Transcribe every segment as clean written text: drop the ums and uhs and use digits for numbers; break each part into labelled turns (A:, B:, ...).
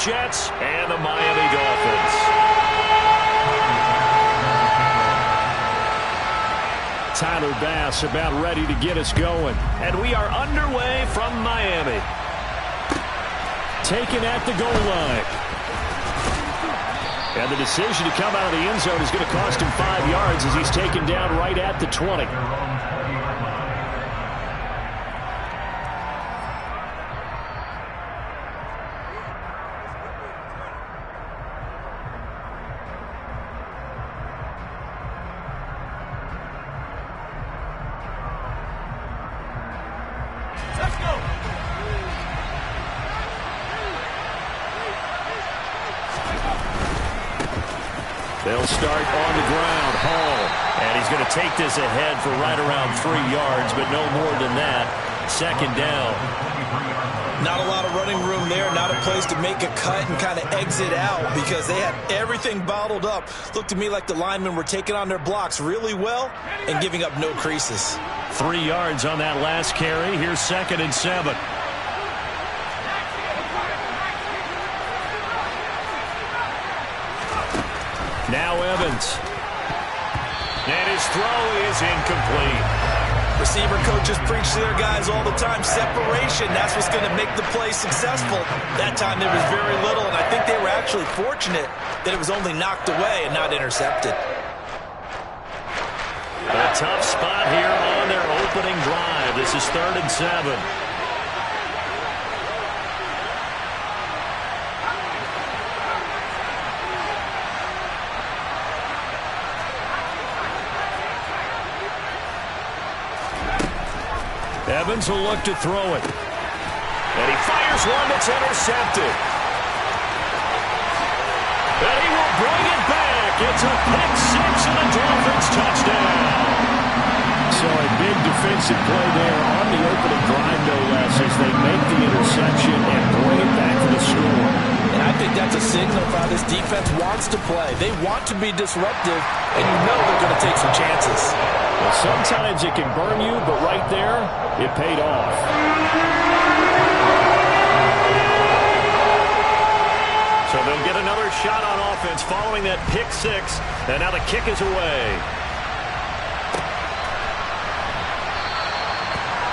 A: Jets and the Miami Dolphins. Tyler Bass about ready to get us going. And we are underway from Miami. Taken at the goal line. And the decision to come out of the end zone is going to cost him 5 yards as he's taken down right at the 20. They'll start on the ground. Hall. And he's going to take this ahead for right around 3 yards, but no more than that. Second down.
B: Not a lot of running room there. Not a place to make a cut and kind of exit out because they had everything bottled up. Looked to me like the linemen were taking on their blocks really well and giving up no creases.
A: 3 yards on that last carry. Here's 2nd and 7. Now Evans. And his throw is incomplete.
B: Receiver coaches preach to their guys all the time. Separation, that's what's going to make the play successful. That time there was very little, and I think they were actually fortunate that it was only knocked away and not intercepted.
A: A tough spot here on their opening drive. This is 3rd and 7. Evans will look to throw it. And he fires one that's intercepted. And he will bring it back. It's a pick six and a Dolphins touchdown. So a big defensive play there on the opening drive, no less, as they make the interception and bring it back to the score.
B: And I think that's a signal for how this defense wants to play. They want to be disruptive, and you know they're going to take some chances.
A: Well, sometimes it can burn you, but right there, it paid off. So they'll get another shot on offense following that pick six, and now the kick is away.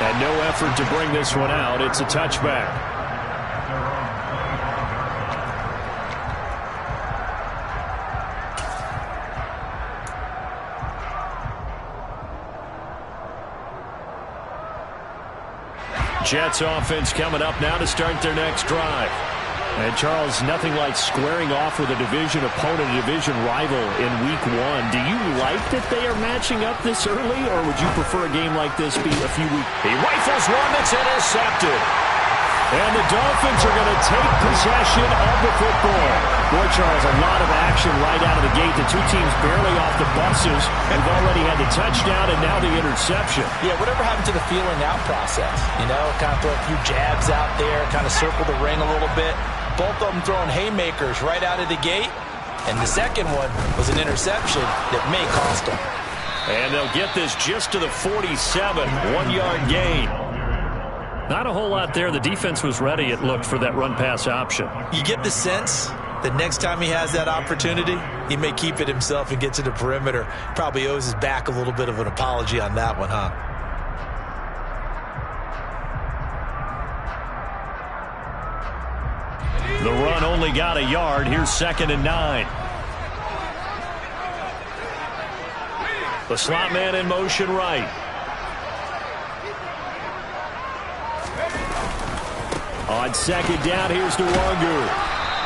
A: And no effort to bring this one out. It's a touchback. Jets offense coming up now to start their next drive. And Charles, nothing like squaring off with a division opponent, a division rival in week 1. Do you like that they are matching up this early, or would you prefer a game like this be a few weeks? He rifles one that's intercepted. And the Dolphins are going to take possession of the football. Boy, Charles, a lot of action right out of the gate. The two teams barely off the buses. We've already had the touchdown and now the interception.
B: Yeah, whatever happened to the feeling out process? You know, kind of throw a few jabs out there, kind of circle the ring a little bit. Both of them throwing haymakers right out of the gate. And the second one was an interception that may cost them.
A: And they'll get this just to the 47, 1-yard gain. Not a whole lot there. The defense was ready, it looked, for that run-pass option. You
B: get the sense that next time he has that opportunity, he may keep it himself and get to the perimeter. Probably owes his back a little bit of an apology on that one, huh?
A: The run only got a yard. Here's 2nd and 9. The slot man in motion right. On 2nd down, here's Nwangu.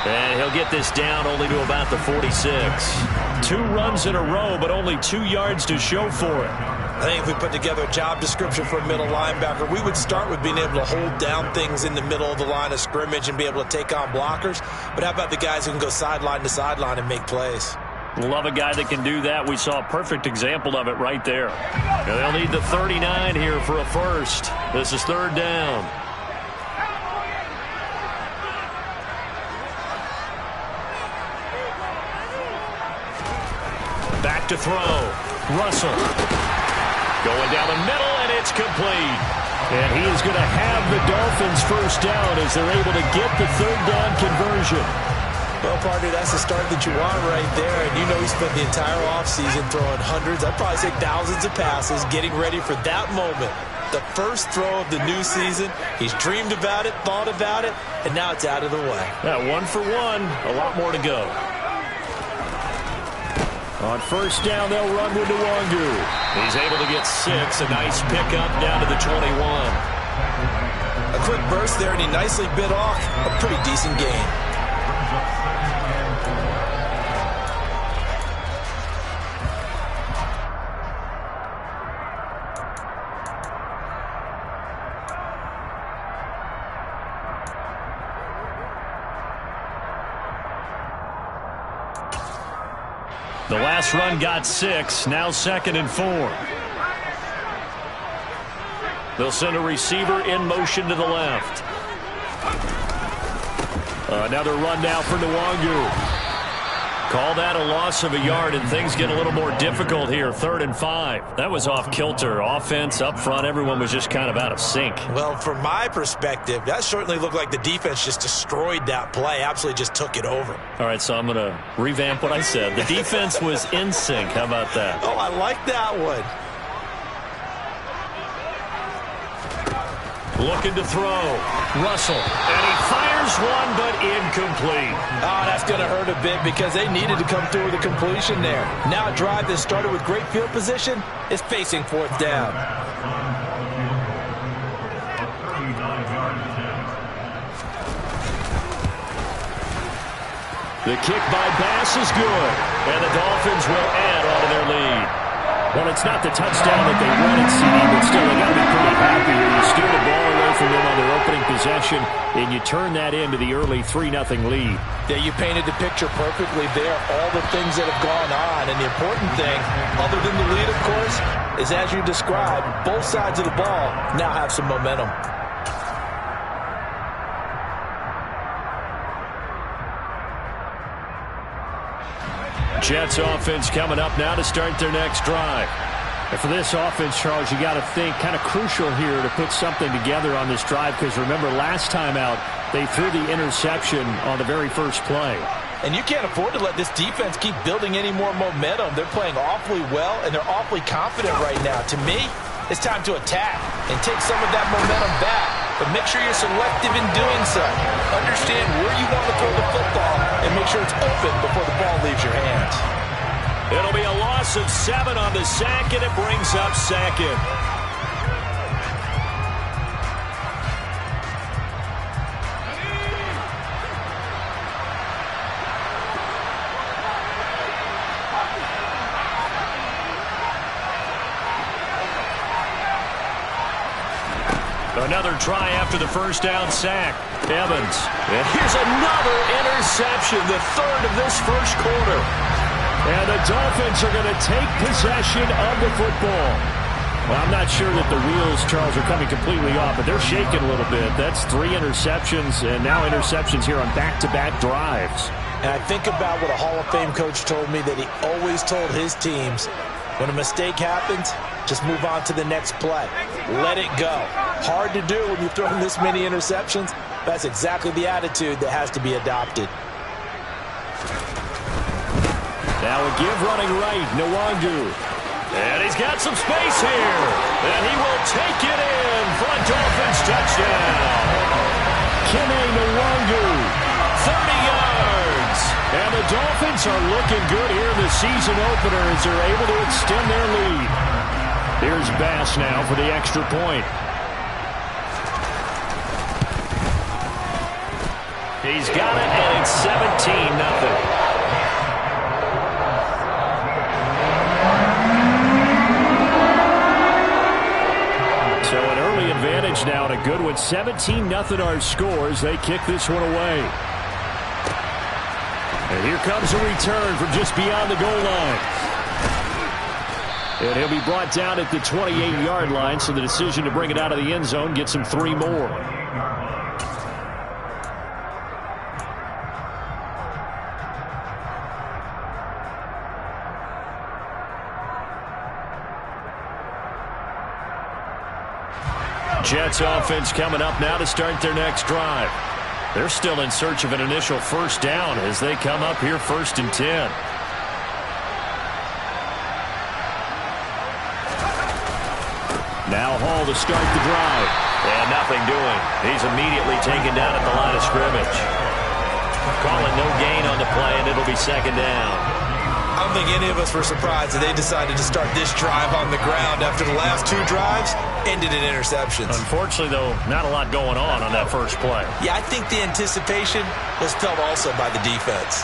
A: And he'll get this down only to about the 46. 2 runs in a row, but only 2 yards to show for it.
B: I think if we put together a job description for a middle linebacker, we would start with being able to hold down things in the middle of the line of scrimmage and be able to take on blockers. But how about the guys who can go sideline to sideline and make plays?
A: Love a guy that can do that. We saw a perfect example of it right there. And they'll need the 39 here for a first. This is 3rd down. Back to throw. Russell. Going down the middle, and it's complete. And he is going to have the Dolphins first down as they're able to get the 3rd down conversion. interception.
B: Well, partner, that's the start that you want right there. And you know he spent the entire offseason throwing hundreds, I'd probably say thousands of passes, getting ready for that moment. The first throw of the new season. He's dreamed about it, thought about it, and now it's out of the way.
A: Yeah, 1 for 1. A lot more to go. On first down, they'll run with Nwangu. He's able to get 6. A nice pickup down to the 21.
B: A quick burst there, and he nicely bit off a pretty decent gain.
A: The last run got 6. Now 2nd and 4. They'll send a receiver in motion to the left. Another run now for Nwangu. Call that a loss of a yard, and things get a little more difficult here. 3rd and 5. That was off kilter. Offense up front, everyone was just kind of out of sync.
B: Well, from my perspective, that certainly looked like the defense just destroyed that play. Absolutely just took it over.
A: All right, so I'm going to revamp what I said. The defense was in sync. How about that?
B: Oh, I like that one.
A: Looking to throw. Russell. And he fires one, but incomplete.
B: Oh, that's going to hurt a bit because they needed to come through with a completion there. Now a drive that started with great field position is facing 4th down.
A: The kick by Bass is good, and the Dolphins will add on to their lead. Well, it's not the touchdown that they wanted, CD, but still, they got to be pretty happy here. You steal the ball away from them on their opening possession, and you turn that into the early 3-0 lead.
B: Yeah, you painted the picture perfectly there, all the things that have gone on. And the important thing, other than the lead, of course, is as you described, both sides of the ball now have some momentum.
A: Jets offense coming up now to start their next drive. And for this offense, Charles, you got to think kind of crucial here to put something together on this drive, because remember last time out they threw the interception on the very first play.
B: And you can't afford to let this defense keep building any more momentum. They're playing awfully well, and they're awfully confident right now. To me, it's time to attack and take some of that momentum back. But make sure you're selective in doing so. Understand where you want to throw the football and make sure it's open before the ball leaves your hands.
A: It'll be a loss of 7 on the sack, and it brings up 2nd. Another try after the first down sack. Evans. And here's another interception, the 3rd of this first quarter. And the Dolphins are going to take possession of the football. Well, I'm not sure that the wheels, Charles, are coming completely off, but they're shaking a little bit. That's 3 interceptions, and now interceptions here on back-to-back drives.
B: And I think about what a Hall of Fame coach told me, that he always told his teams, when a mistake happens, just move on to the next play. Let it go. Hard to do when you're throwing this many interceptions. That's exactly the attitude that has to be adopted.
A: Now a give running right, Nwangu. And he's got some space here. And he will take it in for a Dolphins touchdown. Kene Nwangu, 30 yards. And the Dolphins are looking good here in the season opener as they're able to extend their lead. Here's Bass now for the extra point. He's got it, and it's 17-0. So an early advantage now, and a good one. 17-0 our scores. They kick this one away. And here comes a return from just beyond the goal line. And he'll be brought down at the 28-yard line, so the decision to bring it out of the end zone gets him 3 more. Jets offense coming up now to start their next drive. They're still in search of an initial first down as they come up here 1st and 10. Now Hall to start the drive. And nothing doing. He's immediately taken down at the line of scrimmage. Calling no gain on the play, and it'll be 2nd down.
B: I don't think any of us were surprised that they decided to start this drive on the ground after the last 2 drives ended in interceptions.
A: Unfortunately, though, not a lot going on that first play.
B: Yeah, I think the anticipation was felt also by the defense.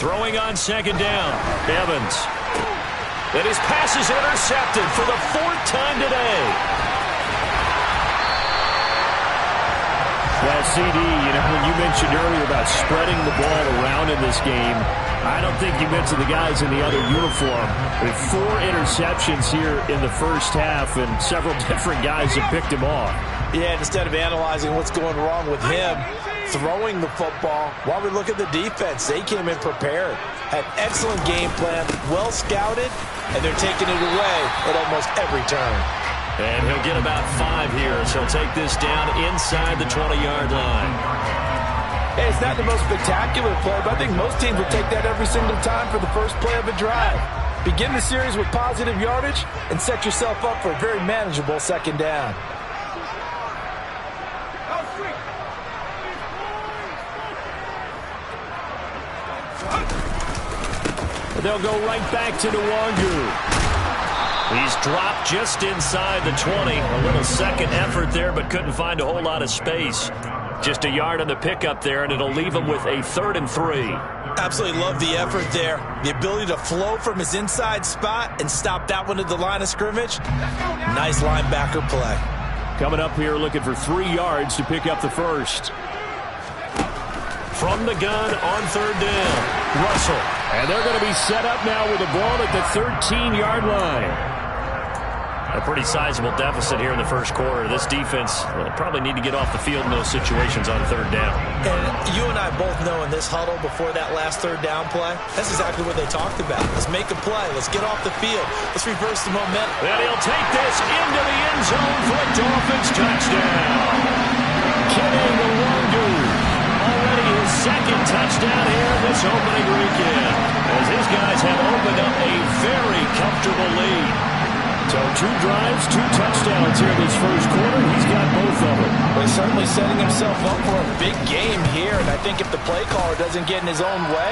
A: Throwing on 2nd down, Evans. And his pass is intercepted for the 4th time today. Well, CD, when you mentioned earlier about spreading the ball around in this game, I don't think you mentioned the guys in the other uniform. With 4 interceptions here in the first half, and several different guys have picked him off.
B: Yeah, instead of analyzing what's going wrong with him, throwing the football, while we look at the defense, they came in prepared, had excellent game plan, well scouted, and they're taking it away at almost every turn.
A: And he'll get about 5 here, so he'll take this down inside the 20-yard line.
B: Hey, it's not the most spectacular play, but I think most teams will take that every single time for the first play of a drive. Begin the series with positive yardage and set yourself up for a very manageable 2nd down.
A: They'll go right back to Nwangu. He's dropped just inside the 20. A little second effort there, but couldn't find a whole lot of space. Just a yard on the pickup there, and it'll leave him with a 3rd and 3.
B: Absolutely love the effort there. The ability to flow from his inside spot and stop that one at the line of scrimmage. Nice linebacker play.
A: Coming up here looking for 3 yards to pick up the first. From the gun on 3rd down, Russell. And they're going to be set up now with the ball at the 13-yard line. A pretty sizable deficit here in the first quarter. This defense probably need to get off the field in those situations on 3rd down.
B: And you and I both know in this huddle before that last 3rd down play, that's exactly what they talked about. Let's make a play. Let's get off the field. Let's reverse the momentum.
A: And he'll take this into the end zone for a Dolphins touchdown. Kenny Nwangu. Already his 2nd touchdown here this opening weekend, as his guys have opened up a very comfortable lead. So 2 drives, 2 touchdowns here this first quarter. He's got both of them.
B: Well, he's certainly setting himself up for a big game here, and I think if the play caller doesn't get in his own way,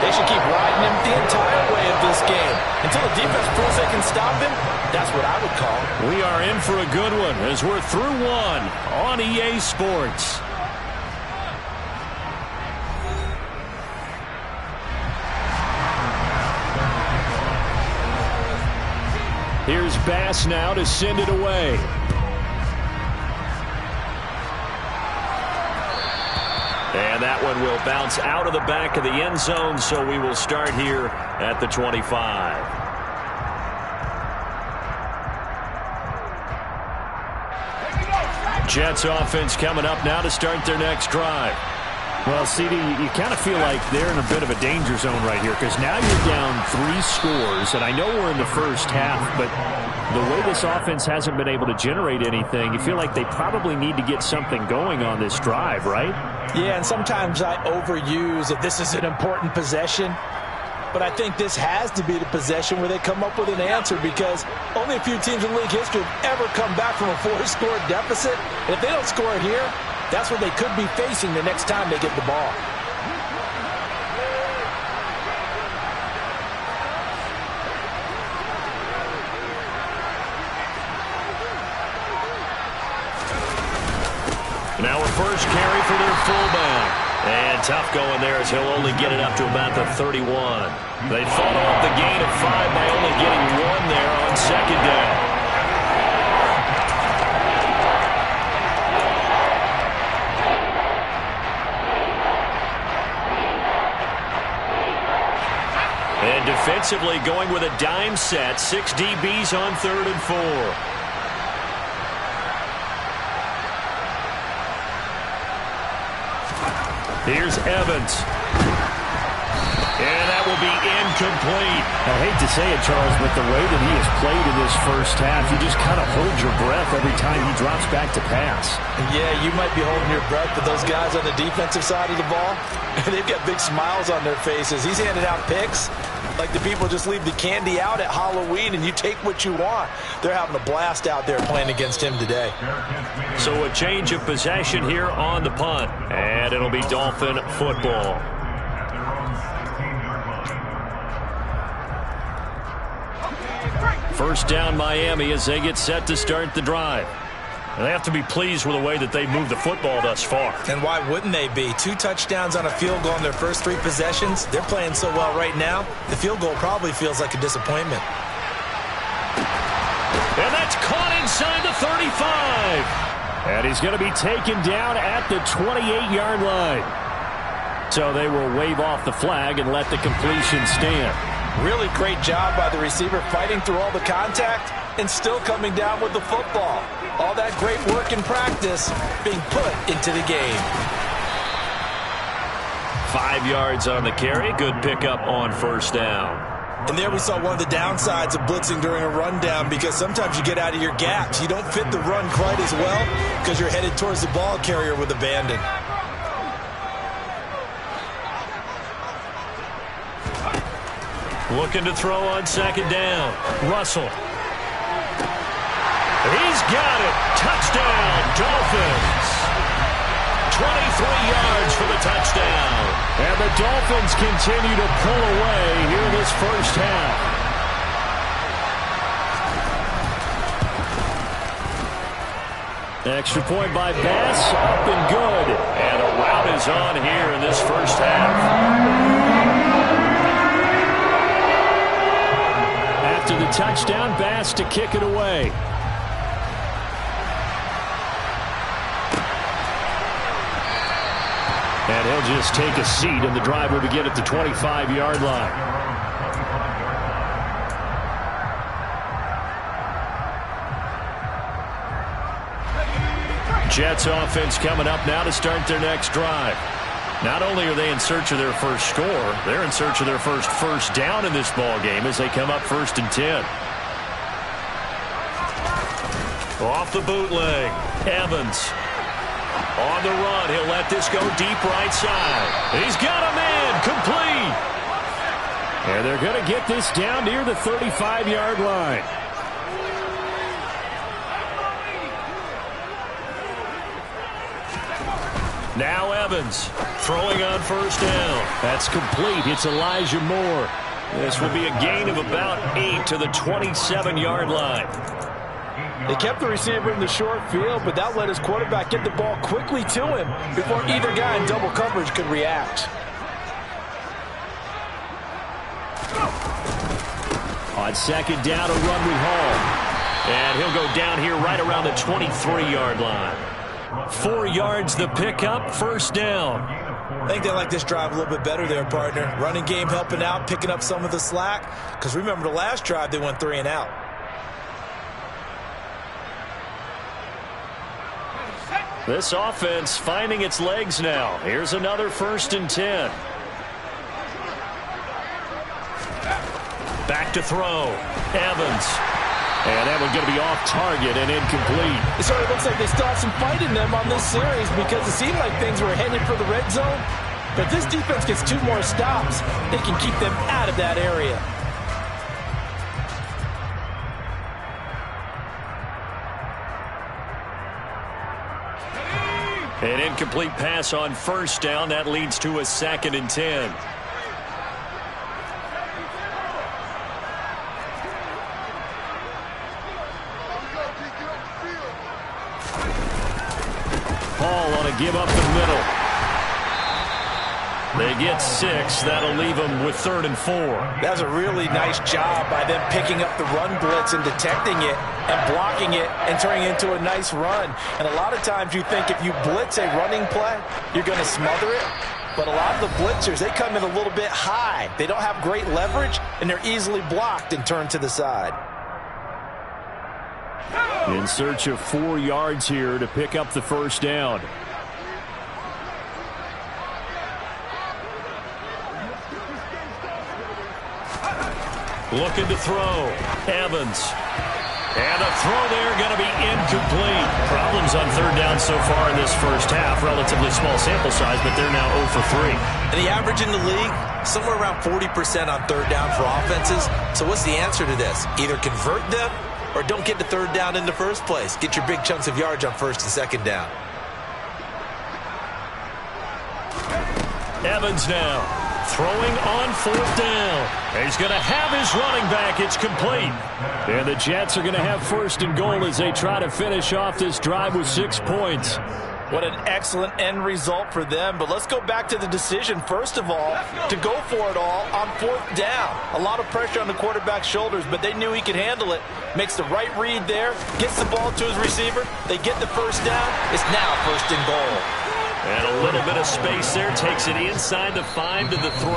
B: they should keep riding him the entire way of this game. Until the defense proves they can stop him, that's what I would call.
A: We are in for a good one as we're through 1 on EA Sports. Here's Bass now to send it away. And that one will bounce out of the back of the end zone, so we will start here at the 25. Jets offense coming up now to start their next drive. Well, CD, you kind of feel like they're in a bit of a danger zone right here, because now you're down 3 scores, and I know we're in the first half, but the way this offense hasn't been able to generate anything, you feel like they probably need to get something going on this drive, right?
B: Yeah, and sometimes I overuse that this is an important possession, but I think this has to be the possession where they come up with an answer, because only a few teams in league history have ever come back from a 4-score deficit, and if they don't score it here, that's what they could be facing the next time they get the ball.
A: Now a first carry for their fullback. And tough going there as he'll only get it up to about the 31. They fought off the gain of 5 by only getting 1 there on 2nd down. And defensively going with a dime set. 6 DBs on 3rd and 4. Here's Evans. And that will be incomplete. I hate to say it, Charles, but the way that he has played in this first half, you just kind of hold your breath every time he drops back to pass. Yeah, you might be holding your breath, but those guys on the defensive side of the ball, they've got big smiles on their faces. He's handing out picks like the people just leave the candy out at Halloween and you take what you want. They're having a blast out there playing against him today. So a change of possession here on the punt, and it'll be Dolphin football. First down Miami as they get set to start the drive. And they have to be pleased with the way that they moved the football thus far. And why wouldn't they be? 2 touchdowns on a field goal in their first 3 possessions. They're playing so well right now, the field goal probably feels like a disappointment. And that's caught inside the 35. And he's going to be taken down at the 28-yard line. So they will wave off the flag and let the completion stand. Really great job by the receiver fighting through all the contact and still coming down with the football. All that great work in practice being put into the game. 5 yards on the carry. Good pickup on first down. And there we saw one of the downsides of blitzing during a rundown, because sometimes you get out of your gaps. You don't fit the run quite as well because you're headed towards the ball carrier with abandon. Looking to throw on second down. Russell. He's got it. Touchdown, Dolphins. 23 yards for the touchdown. And the Dolphins continue to pull away here in this first half. Extra point by Bass, up and good. And a rout is on here in this first half. After the touchdown, Bass to kick it away. And he'll just take a seat, and the drive will begin at the 25-yard line. Jets offense coming up now to start their next drive. Not only are they in search of their first score, they're in search of their first down in this ball game as they come up 1st and 10. Off the bootleg, Evans. On the run, he'll let this go deep right side. He's got a man, complete. And they're going to get this down near the 35-yard line. Now Evans throwing on first down. That's complete. It's Elijah Moore. This will be a gain of about 8 to the 27-yard line. They kept the receiver in the short field, but that let his quarterback get the ball quickly to him before either guy in double coverage could react. On second down, a run with Hall. And he'll go down here right around the 23-yard line. 4 yards the pickup, first down. I think they like this drive a little bit better there, partner. Running game helping out, picking up some of the slack. Because remember the last drive, they went 3 and out. This offense finding its legs now. Here's another 1st and 10. Back to throw. Evans. And that one's going to be off target and incomplete. It sort of looks like they still have some fight in them on this series, because it seemed like things were headed for the red zone. But this defense gets 2 more stops. They can keep them out of that area. An incomplete pass on first down. That leads to a 2nd and 10. Hall on a give up the middle. They get 6. That'll leave them with 3rd and 4. That's a really nice job by them picking up the run blitz and detecting it and blocking it and turning it into a nice run. And a lot of times you think if you blitz a running play, you're going to smother it. But a lot of the blitzers, they come in a little bit high. They don't have great leverage, and they're easily blocked and turned to the side. In search of 4 yards here to pick up the first down. Looking to throw. Evans. And a throw there going to be incomplete. Problems on third down so far in this first half. Relatively small sample size, but they're now 0 for 3.
B: And the average in the league, somewhere around 40% on third down for offenses. So what's the answer to this? Either convert them or don't get to third down in the first place. Get your big chunks of yards on first and second down.
A: Evans now throwing on fourth down. He's going to have his running back. It's complete. And the Jets are going to have first and goal as they try to finish off this drive with 6 points.
B: What an excellent end result for them. But let's go back to the decision, first of all, to go for it all on fourth down. A lot of pressure on the quarterback's shoulders, but they knew he could handle it. Makes the right read there, gets the ball to his receiver. They get the first down. It's now first and goal.
A: And a little bit of space there. Takes it inside the 5 to the 3.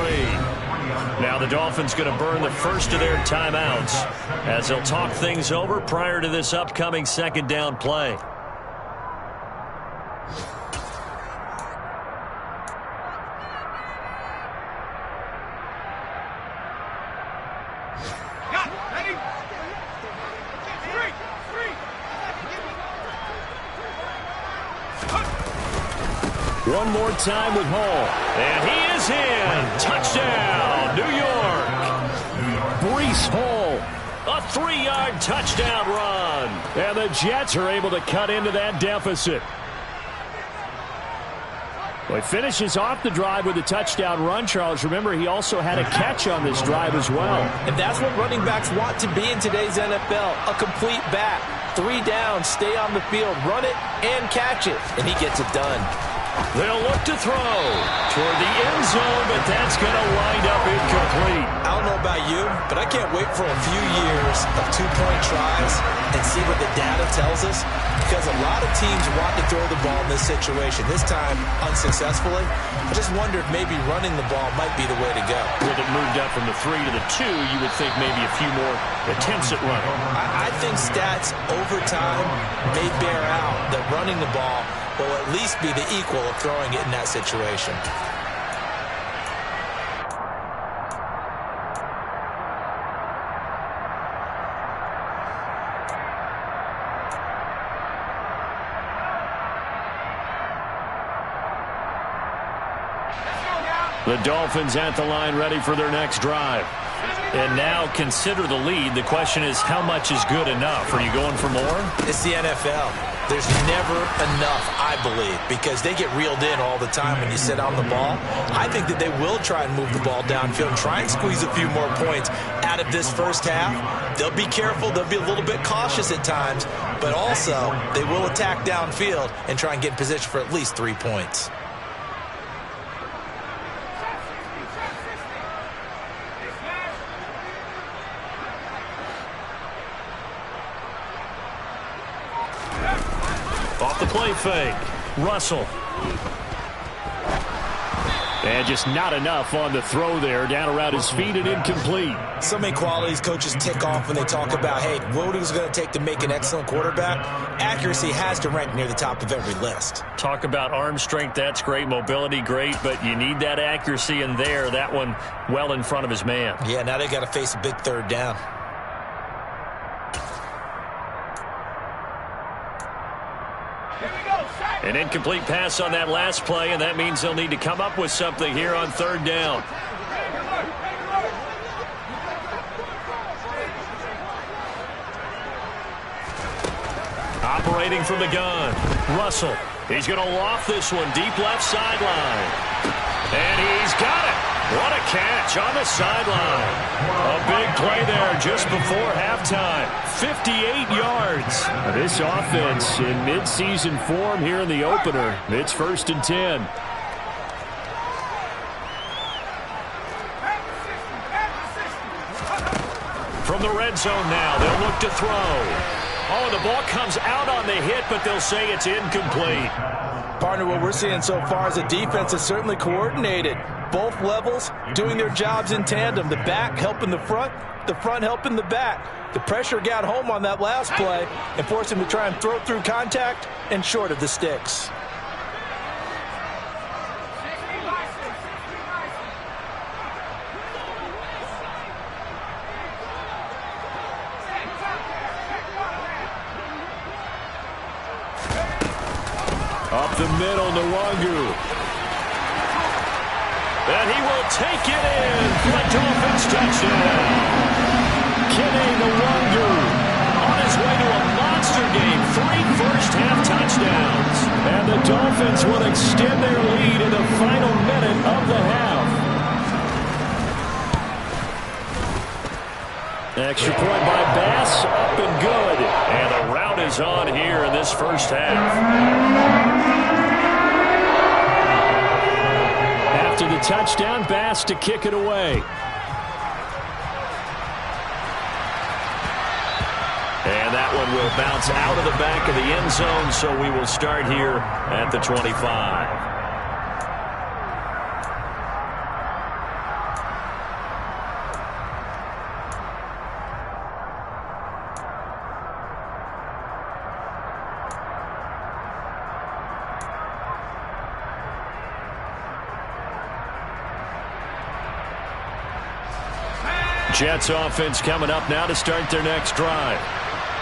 A: Now the Dolphins going to burn the first of their timeouts as they'll talk things over prior to this upcoming second down play. One more time with Hall. And he is in. Touchdown, New York. Breece Hall. A 3-yard touchdown run. And the Jets are able to cut into that deficit. Well, he finishes off the drive with a touchdown run, Charles. Remember, he also had a catch on this drive as well.
B: And that's what running backs want to be in today's NFL. A complete back. 3 downs, stay on the field, run it, and catch it. And he gets it done.
A: They'll look to throw toward the end zone, but that's going to wind up incomplete.
B: I don't know about you, but I can't wait for a few years of 2-point tries and see what the data tells us, because a lot of teams want to throw the ball in this situation, this time unsuccessfully. I just wonder if maybe running the ball might be the way to go.
A: With it moved up from the 3 to the 2, you would think maybe a few more attempts at running.
B: I think stats over time may bear out that running the ball will at least be the equal of throwing it in that situation.
A: The Dolphins at the line ready for their next drive. And now consider the lead. The question is, how much is good enough? Are you going for more?
B: It's the NFL. There's never enough, I believe, because they get reeled in all the time when you sit on the ball. I think that they will try and move the ball downfield and try and squeeze a few more points out of this first half. They'll be careful. They'll be a little bit cautious at times, but also they will attack downfield and try and get in position for at least 3 points.
A: Off the play fake. Russell. And just not enough on the throw there. Down around his feet and incomplete.
B: So many qualities coaches tick off when they talk about, hey, what is it going to take to make an excellent quarterback? Accuracy has to rank near the top of every list.
A: Talk about arm strength. That's great. Mobility, great. But you need that accuracy in there. That one well in front of his man.
B: Yeah, now they got to face a big third down.
A: An incomplete pass on that last play, and that means they'll need to come up with something here on third down. Operating from the gun, Russell. He's going to loft this one deep left sideline. And he's got it. What a catch on the sideline. A big play there just before halftime. 58 yards. This offense in midseason form here in the opener. It's 1st and 10. From the red zone now, they'll look to throw. Oh, the ball comes out on the hit, but they'll say it's incomplete.
B: Partner, what we're seeing so far is a defense is certainly coordinated. Both levels doing their jobs in tandem. The back helping the front helping the back. The pressure got home on that last play and forced him to try and throw through contact and short of the sticks.
A: middle, Nwangu. And he will take it in. Flicked offense touchdown. Kene Nwangu on his way to a monster game. 3 first-half touchdowns. And the Dolphins will extend their lead in the final minute of the half. Extra point by Bass, up and good. And the rout is on here in this first half. After the touchdown, Bass to kick it away. And that one will bounce out of the back of the end zone, so we will start here at the 25. Jets offense coming up now to start their next drive.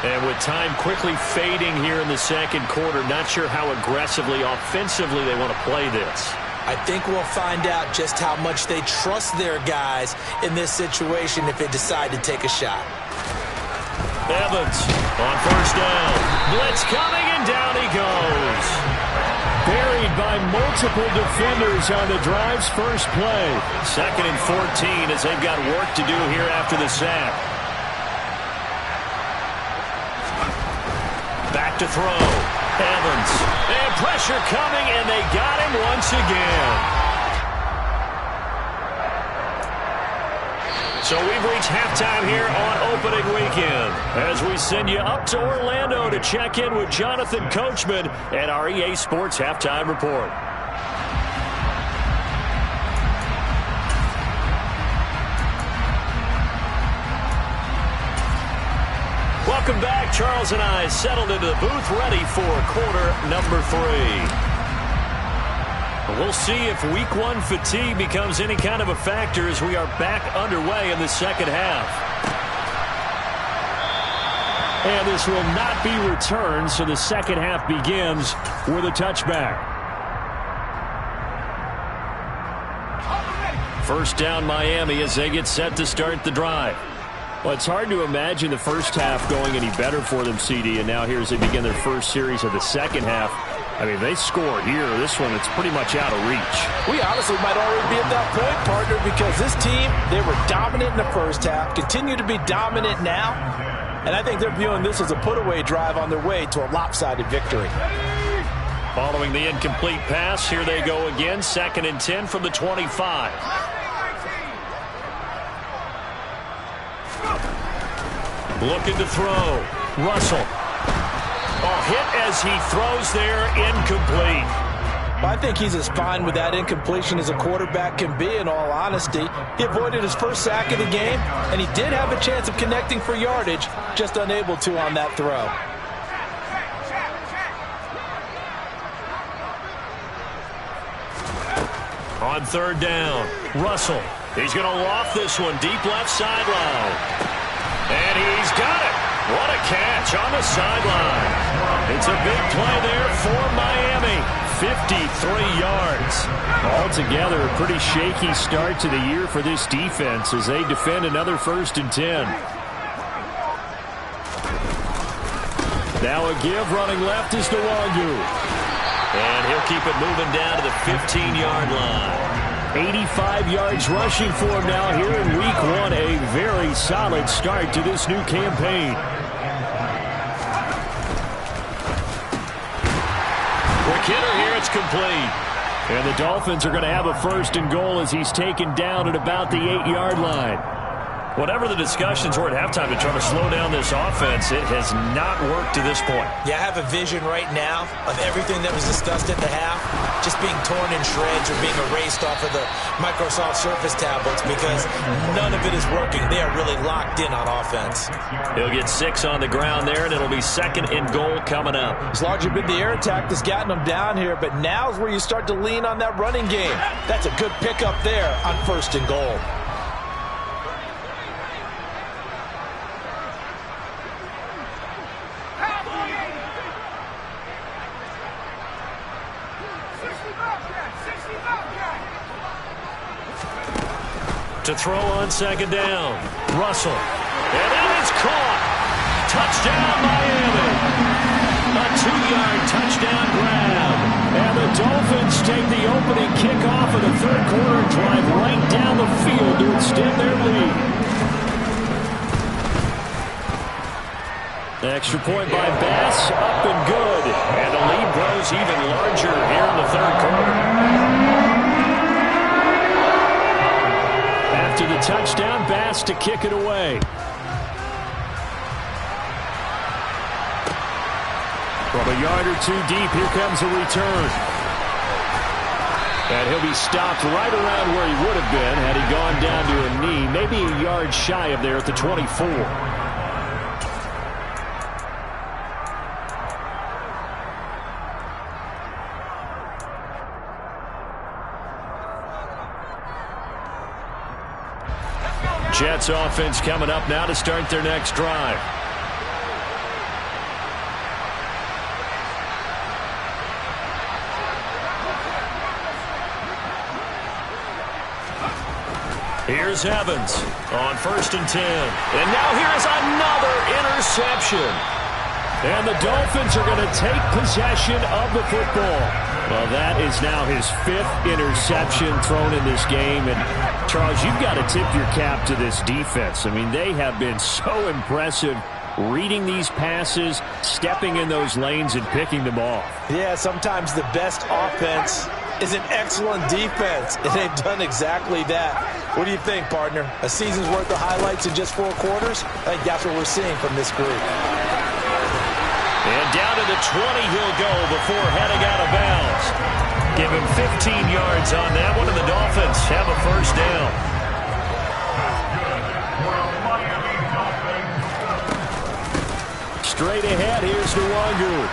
A: And with time quickly fading here in the second quarter, not sure how aggressively, offensively they want to play this.
B: I think we'll find out just how much they trust their guys in this situation if they decide to take a shot.
A: Evans on first down. Blitz coming, and down he goes. Buried by multiple defenders on the drive's first play. 2nd and 14 as they've got work to do here after the sack. Back to throw. Evans. And pressure coming, and they got him once again. So we've reached halftime here on opening weekend as we send you up to Orlando to check in with Jonathan Coachman and our EA Sports Halftime Report. Welcome back. Charles and I settled into the booth ready for quarter number 3. We'll see if week 1 fatigue becomes any kind of a factor as we are back underway in the second half. And this will not be returned, so the second half begins with a touchback. First down Miami as they get set to start the drive. Well, it's hard to imagine the first half going any better for them, CD, and now here as they begin their first series of the second half. I mean, they score here. This one, it's pretty much out of reach.
B: We honestly might already be at that point, partner, because this team, they were dominant in the first half, continue to be dominant now, and I think they're viewing this as a put-away drive on their way to a lopsided victory.
A: Following the incomplete pass, here they go again, 2nd and 10 from the 25. Looking to throw. Russell. Hit as he throws there, incomplete.
B: I think he's as fine with that incompletion as a quarterback can be, in all honesty. He avoided his first sack of the game, and he did have a chance of connecting for yardage, just unable to on that throw.
A: On 3rd down, Russell. He's going to loft this one deep left sideline. And he's got it. What a catch on the sideline. It's a big play there for Miami. 53 yards. Altogether, a pretty shaky start to the year for this defense as they defend another 1st and 10. Now a give running left is Nwangu. And he'll keep it moving down to the 15-yard line. 85 yards rushing for him now here in week 1. A very solid start to this new campaign. Quick hitter here, it's complete. And the Dolphins are going to have a 1st and goal as he's taken down at about the 8-yard line. Whatever the discussions were at halftime to try to slow down this offense, it has not worked to this point.
B: Yeah, I have a vision right now of everything that was discussed at the half just being torn in shreds or being erased off of the Microsoft Surface tablets because none of it is working. They are really locked in on offense.
A: He'll get 6 on the ground there, and it'll be 2nd and goal coming up.
B: It's largely been the air attack that's gotten them down here, but now's where you start to lean on that running game. That's a good pickup there on 1st and goal.
A: To throw on second down. Russell. And that is caught. Touchdown, Miami. A 2-yard touchdown grab. And the Dolphins take the opening kickoff of the third quarter and drive right down the field to extend their lead. Extra point by Bass, up and good. And the lead grows even larger here in the third quarter. After the touchdown, Bass to kick it away. From a yard or two deep, here comes a return. And he'll be stopped right around where he would have been had he gone down to a knee, maybe a yard shy of there at the 24. Jets offense coming up now to start their next drive. Here's Evans on 1st and 10. And now here is another interception. And the Dolphins are going to take possession of the football. Well, that is now his 5th interception thrown in this game. And, Charles, you've got to tip your cap to this defense. I mean, they have been so impressive reading these passes, stepping in those lanes, and picking them off.
B: Yeah, sometimes the best offense is an excellent defense, and they've done exactly that. What do you think, partner? A season's worth of highlights in just 4 quarters? I think that's what we're seeing from this group.
A: And down to the 20 he'll go before heading out of bounds. Give him 15 yards on that one, and the Dolphins have a first down. Straight ahead, here's Nwangu.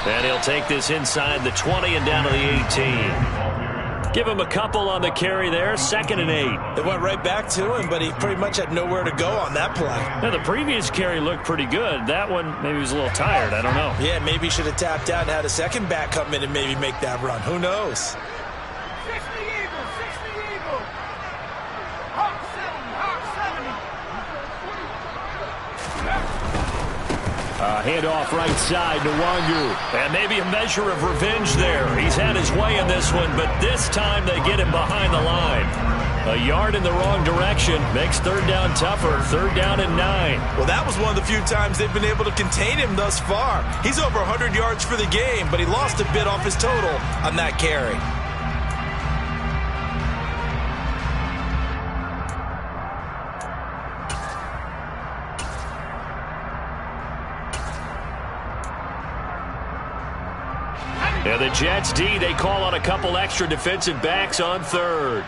A: And he'll take this inside the 20 and down to the 18. Give him a couple on the carry there, 2nd and 8.
B: It went right back to him, but he pretty much had nowhere to go on that play.
A: Now, the previous carry looked pretty good. That one, maybe he was a little tired. I don't know.
B: Yeah, maybe he should have tapped out and had a second back come in and maybe make that run. Who knows?
A: Handoff right side to Nwangu. And maybe a measure of revenge there. He's had his way in this one, but this time they get him behind the line. A yard in the wrong direction makes 3rd down tougher. 3rd down and 9.
B: Well, that was one of the few times they've been able to contain him thus far. He's over 100 yards for the game, but he lost a bit off his total on that carry.
A: And the Jets D, they call on a couple extra defensive backs on 3rd.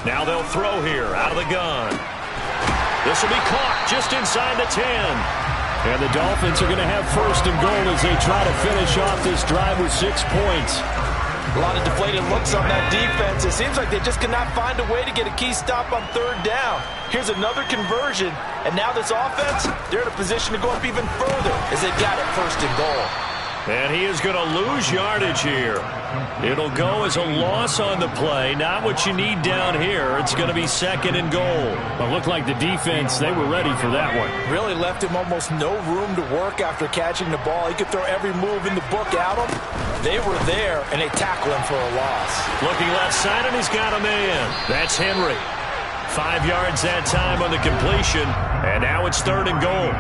A: Now they'll throw here out of the gun. This will be caught just inside the 10. And the Dolphins are going to have 1st and goal as they try to finish off this drive with 6 points.
B: A lot of deflated looks on that defense. It seems like they just cannot find a way to get a key stop on 3rd down. Here's another conversion, and now this offense, they're in a position to go up even further as they've got it 1st and goal.
A: And he is going to lose yardage here. It'll go as a loss on the play. Not what you need down here. It's going to be 2nd and goal. It looked like the defense, they were ready for that one.
B: Really left him almost no room to work after catching the ball. He could throw every move in the book at him. They were there, and they tackled him for a loss.
A: Looking left side, and he's got a man. That's Henry. 5 yards that time on the completion, and now it's 3rd and goal.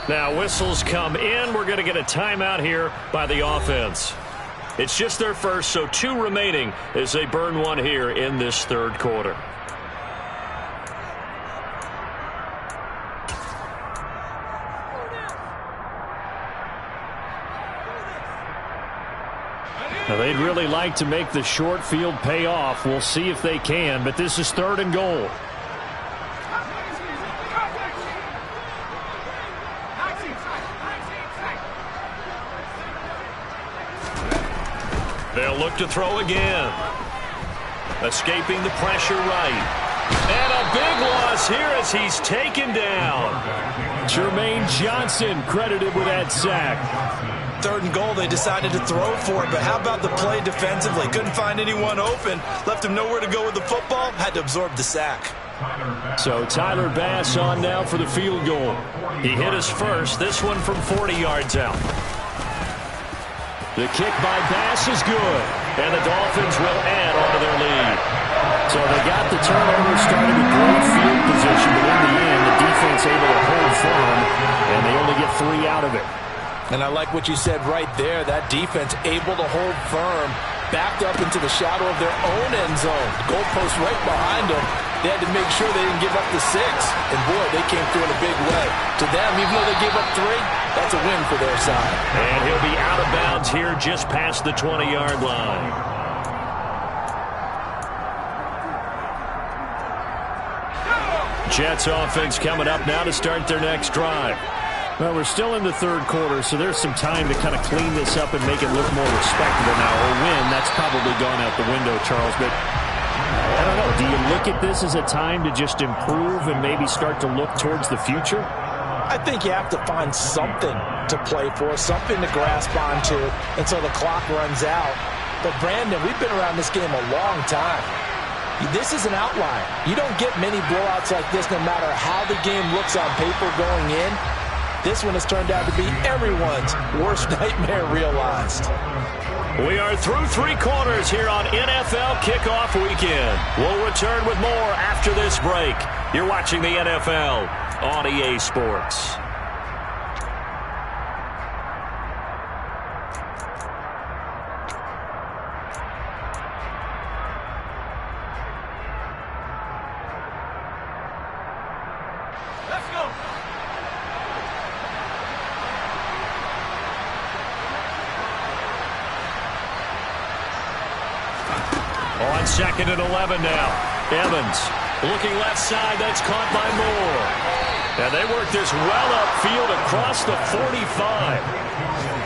A: Now whistles come in. We're going to get a timeout here by the offense. It's just their first, so 2 remaining as they burn one here in this 3rd quarter. Now, they'd really like to make the short field pay off. We'll see if they can, but this is 3rd and goal. They'll look to throw again. Escaping the pressure right. And a big loss here as he's taken down. Jermaine Johnson credited with that sack.
B: 3rd and goal, they decided to throw for it, but how about the play defensively? Couldn't find anyone open, left him nowhere to go with the football, had to absorb the sack.
A: So Tyler Bass on now for the field goal. He hit his first, this one from 40 yards out. The kick by Bass is good, and the Dolphins will add on to their lead. So they got the turnover started with great field position, but in the end, the defense able to hold firm, and they only get 3 out of it.
B: And I like what you said right there. That defense able to hold firm, backed up into the shadow of their own end zone. Goalpost right behind them. They had to make sure they didn't give up the 6. And, boy, they came through in a big way. To them, even though they gave up 3, that's a win for their side.
A: And he'll be out of bounds here just past the 20-yard line. Jets offense coming up now to start their next drive. Well, we're still in the 3rd quarter, so there's some time to kind of clean this up and make it look more respectable now. Or win, that's probably gone out the window, Charles. But I don't know. Do you look at this as a time to just improve and maybe start to look towards the future?
B: I think you have to find something to play for, something to grasp onto until the clock runs out. But, Brandon, we've been around this game a long time. This is an outlier. You don't get many blowouts like this no matter how the game looks on paper going in. This one has turned out to be everyone's worst nightmare realized.
A: We are through 3 quarters here on NFL Kickoff Weekend. We'll return with more after this break. You're watching the NFL on EA Sports. On 2nd and 11 now. Evans looking left side. That's caught by Moore. And they work this well upfield across the 45.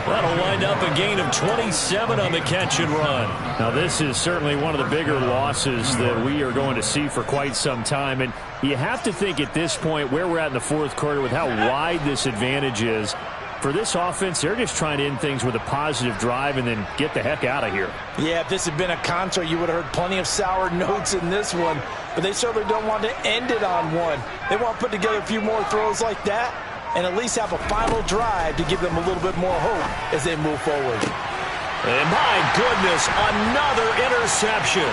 A: That'll wind up a gain of 27 on the catch and run. Now, this is certainly one of the bigger losses that we are going to see for quite some time. And you have to think at this point where we're at in the 4th quarter with how wide this advantage is. For this offense, they're just trying to end things with a positive drive and then get the heck out of here.
B: Yeah, if this had been a concert, you would have heard plenty of sour notes in this one. But they certainly don't want to end it on one. They want to put together a few more throws like that and at least have a final drive to give them a little bit more hope as they move forward.
A: And my goodness, another interception.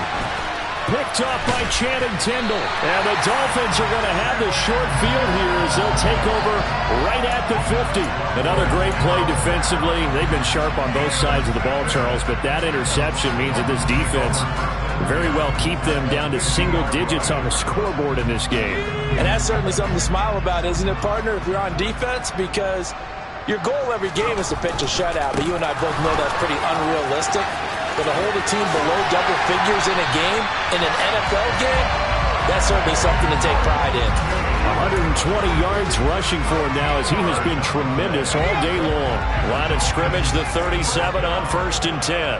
A: Picked up by Channing Tindall. And the Dolphins are going to have the short field here as they'll take over right at the 50. Another great play defensively. They've been sharp on both sides of the ball, Charles, but that interception means that this defense very well keep them down to single digits on the scoreboard in this game.
B: And that's certainly something to smile about, isn't it, partner, if you're on defense? Because your goal every game is to pitch a shutout, but you and I both know that's pretty unrealistic. But to hold a team below double figures in a game, in an NFL game, that's certainly something to take pride in.
A: 120 yards rushing for him now as he has been tremendous all day long. Line of scrimmage, the 37 on 1st and 10.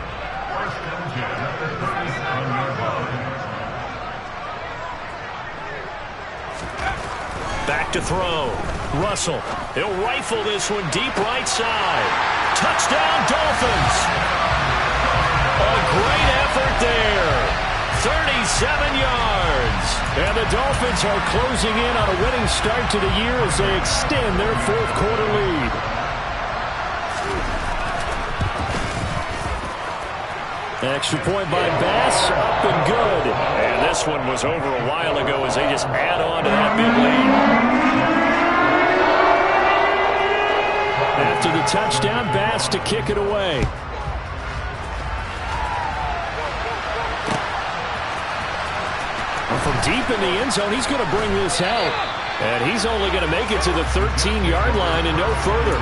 A: Back to throw. Russell. He'll rifle this one deep right side. Touchdown, Dolphins. A great effort there. 37 yards. And the Dolphins are closing in on a winning start to the year as they extend their 4th quarter lead. Extra point by Bass, up and good. And this one was over a while ago as they just add on to that big lead. After the touchdown, Bass to kick it away. From deep in the end zone, he's going to bring this out. And he's only going to make it to the 13-yard line and no further.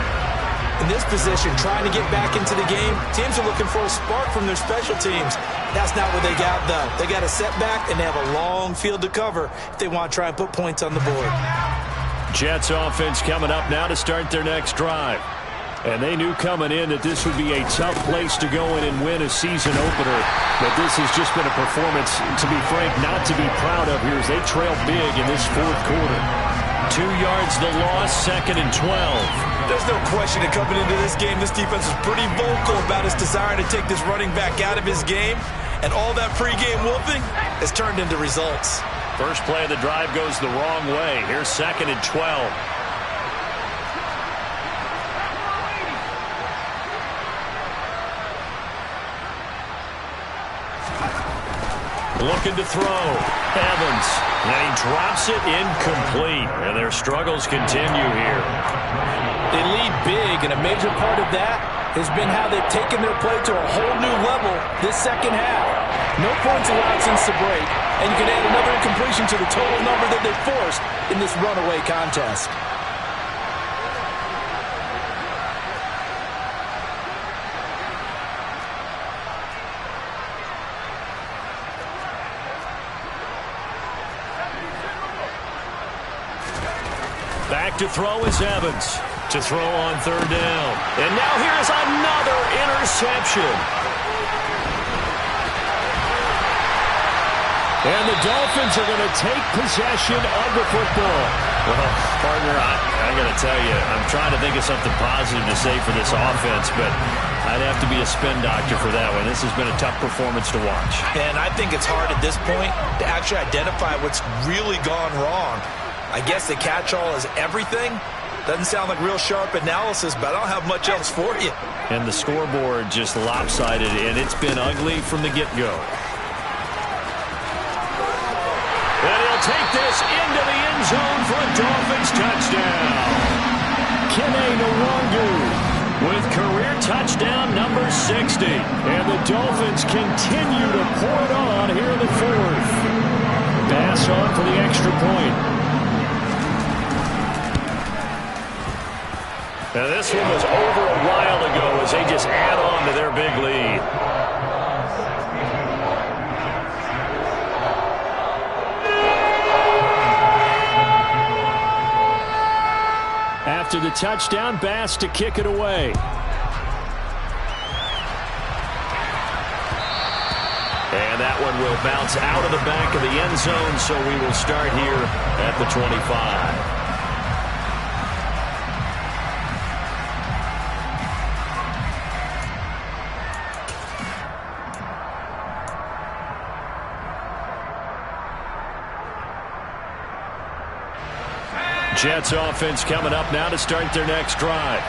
B: In this position, trying to get back into the game, teams are looking for a spark from their special teams. That's not what they got, though. They got a setback, and they have a long field to cover if they want to try and put points on the board.
A: Jets offense coming up now to start their next drive. And they knew coming in that this would be a tough place to go in and win a season opener. But this has just been a performance, to be frank, not to be proud of here as they trail big in this fourth quarter. 2 yards the loss, 2nd and 12.
B: There's no question that coming into this game, this defense is pretty vocal about its desire to take this running back out of his game. And all that pregame whooping has turned into results.
A: First play of the drive goes the wrong way. Here's 2nd and 12. Looking to throw. Evans. And he drops it incomplete. And their struggles continue here.
B: They lead big, and a major part of that has been how they've taken their play to a whole new level this second half. No points allowed since the break, and you can add another incompletion to the total number that they forced in this runaway contest.
A: Back to throw is Evans. To throw on 3rd down. And now here's another interception. And the Dolphins are going to take possession of the football. Well, partner, I got to tell you, I'm trying to think of something positive to say for this offense, but I'd have to be a spin doctor for that one. This has been a tough performance to watch.
B: And I think it's hard at this point to actually identify what's really gone wrong. I guess the catch-all is everything. Doesn't sound like real sharp analysis, but I don't have much else for you.
A: And the scoreboard just lopsided, and it's been ugly from the get-go. And he'll take this into the end zone for a Dolphins touchdown. Kene Nwangu with career touchdown number 60. And the Dolphins continue to pour it on here in the fourth. Pass on for the extra point. Now this one was over a while ago as they just add on to their big lead. After the touchdown, Bass to kick it away. And that one will bounce out of the back of the end zone, so we will start here at the 25. Jets offense coming up now to start their next drive.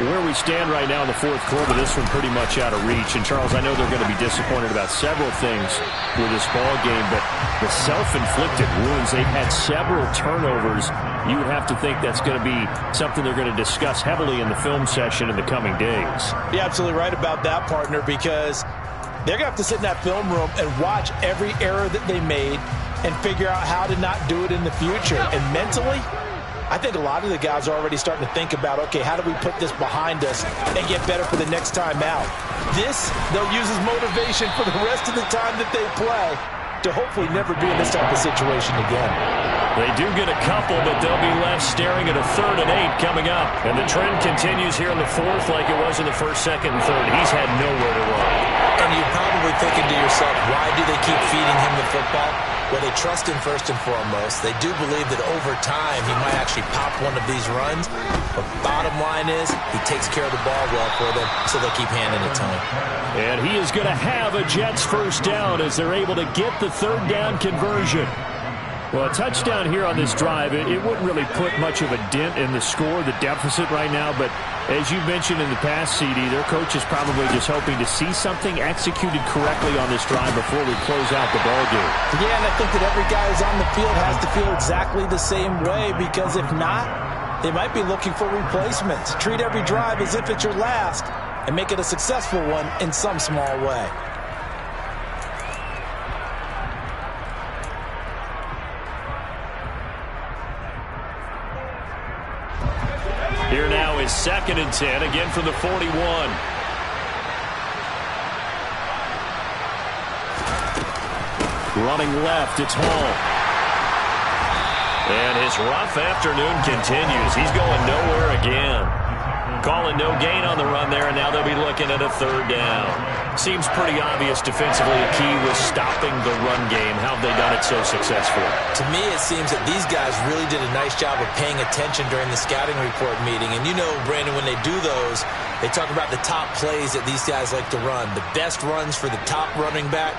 A: Where we stand right now in the fourth quarter, this one pretty much out of reach. And, Charles, I know they're going to be disappointed about several things with this ball game, but the self-inflicted wounds, they've had several turnovers. You would have to think that's going to be something they're going to discuss heavily in the film session in the coming days.
B: You're absolutely right about that, partner, because they're going to have to sit in that film room and watch every error that they made and figure out how to not do it in the future. And mentally, I think a lot of the guys are already starting to think about, okay, how do we put this behind us and get better for the next time out? This, they'll use as motivation for the rest of the time that they play to hopefully never be in this type of situation again.
A: They do get a couple, but they'll be left staring at a 3rd and 8 coming up. And the trend continues here in the fourth like it was in the first, second, and third. He's had nowhere to run.
B: And you're probably thinking to yourself, why do they keep feeding him the football? Well, they trust him first and foremost. They do believe that over time he might actually pop one of these runs. But bottom line is he takes care of the ball well for them, so they keep handing it to him.
A: And he is going to have a Jets first down as they're able to get the 3rd down conversion. Well, a touchdown here on this drive, it wouldn't really put much of a dent in the score, the deficit right now. But as you mentioned in the past, CD, their coach is probably just hoping to see something executed correctly on this drive before we close out the ball game.
B: Yeah, and I think that every guy who's on the field has to feel exactly the same way, because if not, they might be looking for replacements. Treat every drive as if it's your last and make it a successful one in some small way.
A: Here now is 2nd and 10, again from the 41. Running left, it's Hall. And his rough afternoon continues. He's going nowhere again. Calling no gain on the run there, and now they'll be looking at a 3rd down. Seems pretty obvious defensively a key was stopping the run game. How have they done it so successfully?
B: To me, it seems that these guys really did a nice job of paying attention during the scouting report meeting. And you know, Brandon, when they do those, they talk about the top plays that these guys like to run. The best runs for the top running back,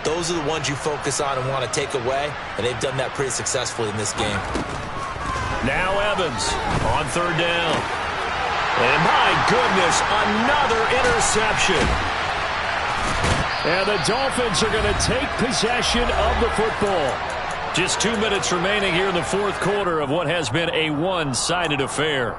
B: those are the ones you focus on and want to take away. And they've done that pretty successfully in this game.
A: Now Evans on 3rd down. And my goodness, another interception. And the Dolphins are going to take possession of the football. Just 2 minutes remaining here in the 4th quarter of what has been a one-sided affair.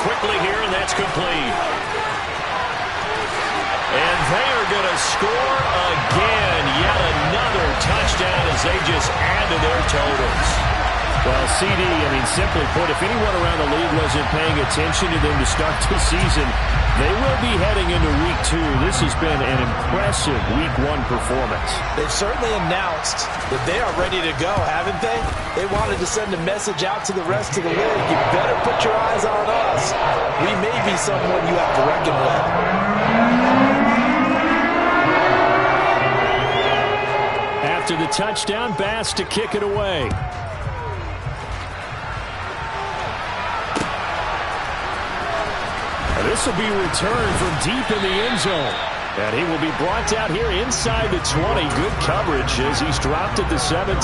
A: Quickly here, and that's complete. And they are going to score again. Yet another touchdown as they just add to their totals. Well, CD, simply put, if anyone around the league wasn't paying attention to them to start the season, they will be heading into Week 2. This has been an impressive Week 1 performance.
B: They've certainly announced that they are ready to go, haven't they? They wanted to send a message out to the rest of the league. You better put your eyes on us. We may be someone you have to reckon with.
A: After the touchdown, Bass to kick it away. This will be returned from deep in the end zone. And he will be brought down here inside the 20. Good coverage as he's dropped at the 17.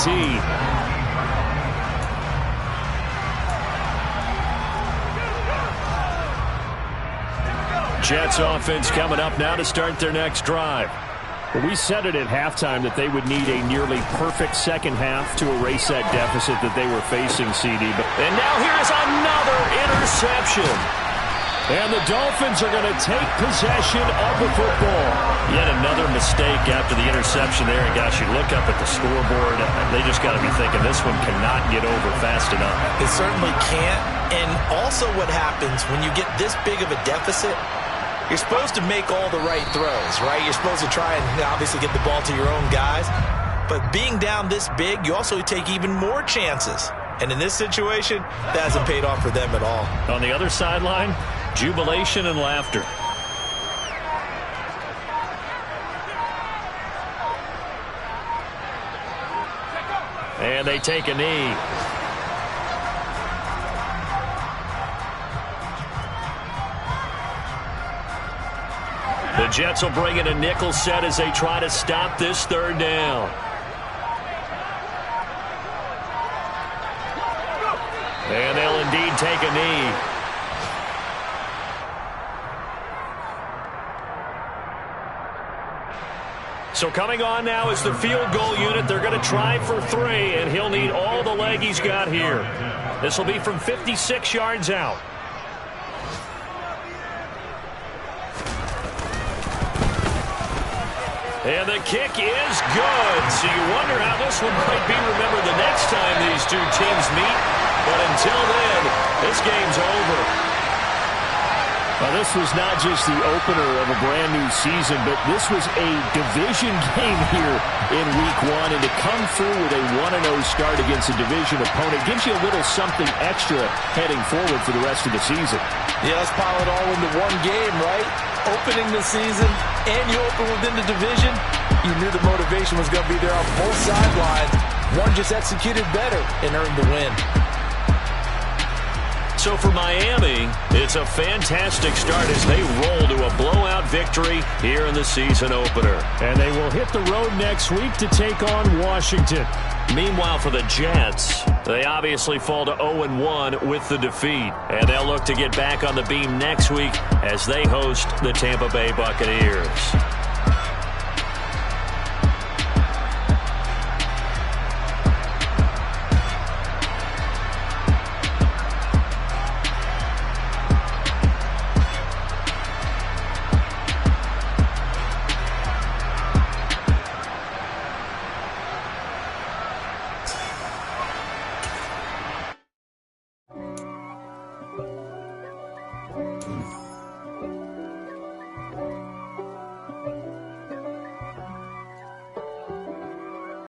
A: Jets offense coming up now to start their next drive. We said it at halftime that they would need a nearly perfect second half to erase that deficit that they were facing, CD. And now here's another interception. And the Dolphins are going to take possession of the football. Yet another mistake after the interception there. And gosh, you look up at the scoreboard, they just got to be thinking this one cannot get over fast enough.
B: It certainly can't. And also what happens when you get this big of a deficit, you're supposed to make all the right throws, right? You're supposed to try and obviously get the ball to your own guys. But being down this big, you also take even more chances. And in this situation, that hasn't paid off for them at all.
A: On the other sideline, jubilation and laughter. And they take a knee. The Jets will bring in a nickel set as they try to stop this 3rd down. And they'll indeed take a knee. So coming on now is the field goal unit. They're going to try for 3, and he'll need all the leg he's got here. This will be from 56 yards out. And the kick is good. So you wonder how this one might be remembered the next time these two teams meet. But until then, this game's over. Well, this was not just the opener of a brand new season, but this was a division game here in Week 1. And to come through with a 1-0 start against a division opponent gives you a little something extra heading forward for the rest of the season.
B: Yeah, let's pile it all into one game, right? Opening the season, and you open within the division. You knew the motivation was going to be there on both sidelines. One just executed better and earned the win.
A: So for Miami, it's a fantastic start as they roll to a blowout victory here in the season opener. And they will hit the road next week to take on Washington. Meanwhile, for the Jets, they obviously fall to 0-1 with the defeat. And they'll look to get back on the beam next week as they host the Tampa Bay Buccaneers.
C: you.